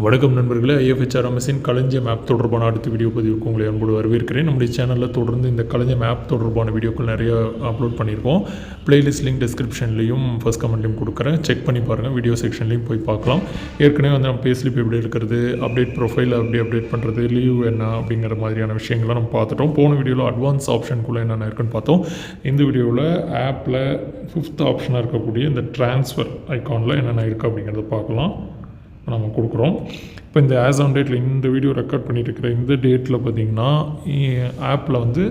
வணக்கம் நண்பர்களே, ஐஎஃப்ஹெச்ஆர்எம்எஸின் களஞ்சியம் ஆப் தொடர்பான அடுத்த வீடியோ பதிவுக்கு உங்களை அன்போடு வரவேற்கிறேன். நம்முடைய சேனலில் தொடர்ந்து இந்த களஞ்சியம் ஆப் தொடர்பான வீடியோக்கள் நிறைய அப்லோட் பண்ணியிருக்கோம். பிளேலிஸ்ட் லிங்க் டிஸ்கிரிப்ஷன்லையும் ஃபர்ஸ்ட் கமெண்ட்லையும் கொடுக்குறேன், செக் பண்ணி பாருங்கள். வீடியோ செக்ஷன்லையும் போய் பார்க்கலாம். ஏற்கனவே வந்து நம்ம பேஸ்லிப் எப்படி இருக்கிறது, அப்டேட் ப்ரொஃபைல் எப்படி அப்டேட் பண்ணுறது, லீவ் என்ன அப்படிங்கிற மாதிரியான விஷயங்கள்லாம் நம்ம பார்த்துட்டோம். போன வீடியோவில் அட்வான்ஸ் ஆப்ஷனுக்குள்ளே என்னென்ன இருக்குன்னு பார்த்தோம். இந்த வீடியோவில் ஆப்பில் 5th ஆப்ஷனாக இருக்கக்கூடிய இந்த ட்ரான்ஸ்ஃபர் ஐக்கானில் என்னென்ன இருக்குது அப்படிங்கிறத பார்க்கலாம். நம்ம கொடுக்குறோம். இப்போ இந்த ஆஸ் ஆன் டேட்டில் இந்த வீடியோ ரெக்கார்ட் பண்ணிட்டு இருக்கிற இந்த டேட்டில் பார்த்தீங்கன்னா ஆப்பில் வந்து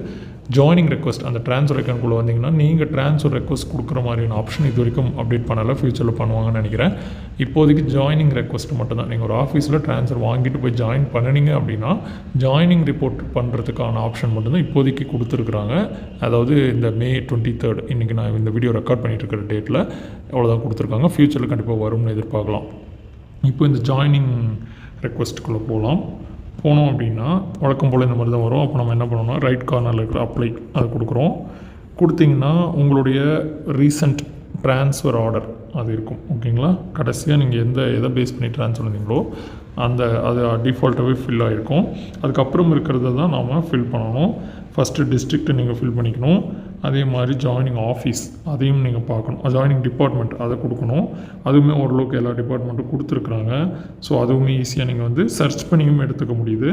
ஜாயினிங் ரெக்வஸ்ட் அந்த ட்ரான்ஸ்ஃபர் ஐக்கானுக்குள்ளே வந்தீங்கன்னா நீங்கள் ட்ரான்ஸ்ஃபர் ரெக்வஸ்ட் கொடுக்குற மாதிரியான ஆப்ஷன் இது வரைக்கும் அப்டேட் பண்ணலை. ஃப்யூச்சரில் பண்ணுவாங்கன்னு நினைக்கிறேன். இப்போதைக்கு ஜாயினிங் ரெக்வஸ்ட் மட்டும்தான். நீங்கள் ஒரு ஆஃபீஸில் ட்ரான்ஸ்ஃபர் வாங்கிட்டு போய் ஜாயின் பண்ணினீங்க அப்படின்னா ஜாயினிங் ரிப்போர்ட் பண்ணுறதுக்கான ஆப்ஷன் மட்டும்தான் இப்போதைக்கு கொடுத்துருக்குறாங்க. அதாவது இந்த May 23 இன்றைக்கி நான் இந்த வீடியோ ரெக்கார்ட் பண்ணிகிட்டு இருக்கிற டேட்டில் அவ்வளோதான் கொடுத்துருக்காங்க. ஃப்யூச்சரில் கண்டிப்பாக வரும்னு எதிர்பார்க்கலாம். இப்போ இந்த ஜாயினிங் ரெக்வஸ்ட்டுக்குள்ளே போனோம் அப்படின்னா வழக்கம் போல் இந்த மாதிரி தான் வரும். அப்போ நம்ம என்ன பண்ணோம்னா ரைட் கார்னரில் இருக்கிற அப்ளை அதை கொடுக்குறோம். கொடுத்தீங்கன்னா உங்களுடைய ரீசன்ட் ட்ரான்ஸ்ஃபர் ஆர்டர் அது இருக்கும். ஓகேங்களா, கடைசியாக நீங்கள் எதை பேஸ் பண்ணி ட்ரான்ஸ்ஃபர் பண்ணீங்களோ அது டிஃபால்ட்டாகவே ஃபில் ஆகிருக்கும். அதுக்கப்புறம் இருக்கிறத தான் நாம் ஃபில் பண்ணணும். ஃபஸ்ட்டு டிஸ்ட்ரிக்ட்டை நீங்கள் ஃபில் பண்ணிக்கணும். அதே மாதிரி ஜாயினிங் ஆஃபீஸ் அதையும் நீங்கள் பார்க்கணும். ஜாயினிங் டிபார்ட்மெண்ட் அதை கொடுக்கணும். அதுவுமே ஓரளவுக்கு எல்லா டிபார்ட்மெண்ட்டும் கொடுத்துருக்குறாங்க. ஸோ அதுவுமே ஈஸியாக நீங்கள் வந்து சர்ச் பண்ணியும் எடுத்துக்க முடியுது.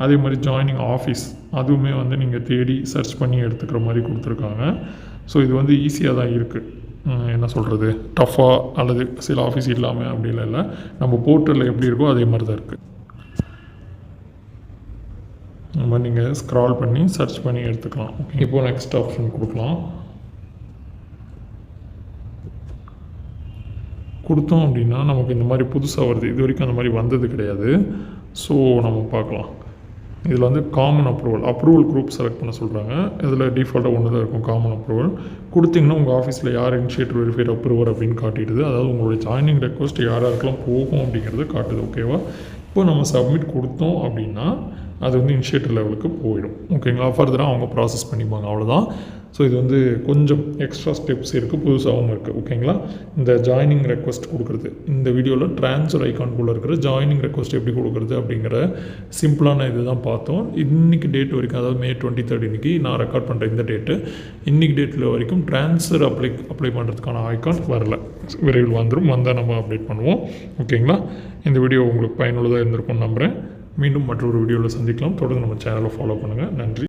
அதே மாதிரி ஜாயினிங் ஆஃபீஸ் அதுவுமே வந்து நீங்கள் தேடி சர்ச் பண்ணி எடுத்துக்கிற மாதிரி கொடுத்துருக்காங்க. ஸோ இது வந்து ஈஸியாக தான் இருக்குது. என்ன சொல்கிறது, டஃப்பாக அல்லது சில ஆஃபீஸ் இல்லாமல் அப்படிலாம் இல்லை. நம்ம போர்ட்டலில் எப்படி இருக்கோ அதே மாதிரி தான் இருக்குது. இந்த மாதிரி நீங்கள் ஸ்க்ரால் பண்ணி சர்ச் பண்ணி எடுத்துக்கலாம். ஓகே, இப்போது நெக்ஸ்ட் ஆப்ஷன் கொடுக்கலாம். கொடுத்தோம் அப்படின்னா நமக்கு இந்த மாதிரி புதுசாக வருது. இது வரைக்கும் அந்த மாதிரி வந்தது கிடையாது. ஸோ நம்ம பார்க்கலாம். இதில் வந்து காமன் அப்ரூவல் குரூப் செலக்ட் பண்ண சொல்கிறாங்க. இதில் டிஃபால்ட்டாக ஒன்று தான் இருக்கும், காமன் அப்ரூவல். கொடுத்திங்கன்னா உங்கள் ஆஃபீஸில் யார் இனிஷியேட்டிவ் வெரிஃபைட் அப்ரூவர் அப்படின்னு காட்டிடுது. அதாவது உங்களுடைய ஜாயினிங் ரெக்வஸ்ட் யாருக்கெல்லாம் போகும் அப்படிங்கிறது காட்டுது. ஓகேவா, இப்போ நம்ம சப்மிட் கொடுத்தோம் அப்படின்னா அது வந்து இனிஷியேட்டிவ் லெவலுக்கு போயிடும். ஓகேங்களா, ஃபர்தராக அவங்க ப்ராசஸ் பண்ணிப்பாங்க, அவ்வளோதான். ஸோ இது வந்து கொஞ்சம் எக்ஸ்ட்ரா ஸ்டெப்ஸ் இருக்குது, புதுசாகவும் இருக்குது. ஓகேங்களா, இந்த ஜாயினிங் ரெக்வஸ்ட் கொடுக்குறது இந்த வீடியோவில் ட்ரான்ஸ்ஃபர் ஐக்கானுக்குள்ளே இருக்கிற ஜாயினிங் ரெக்வஸ்ட் எப்படி கொடுக்குறது அப்படிங்கிற சிம்பிளான இது தான் பார்த்தோம். இன்றைக்கி டேட் வரைக்கும், அதாவது May 23 இன்றைக்கி நான் ரெக்கார்ட் பண்ணுற இந்த டேட்டு, இன்றைக்கி டேட்டில் வரைக்கும் ட்ரான்ஸ்ஃபர் அப்ளை பண்ணுறதுக்கான ஐக்கான் வரல. விரைவில் வந்துடும், வந்தால் நம்ம அப்டேட் பண்ணுவோம். ஓகேங்களா, இந்த வீடியோ உங்களுக்கு பயனுள்ளதாக இருந்திருக்கும்னு நம்புகிறேன். மீண்டும் மற்றொரு வீடியோவில் சந்திக்கலாம். தொடர்ந்து நம்ம சேனலை ஃபாலோ பண்ணுங்கள். நன்றி.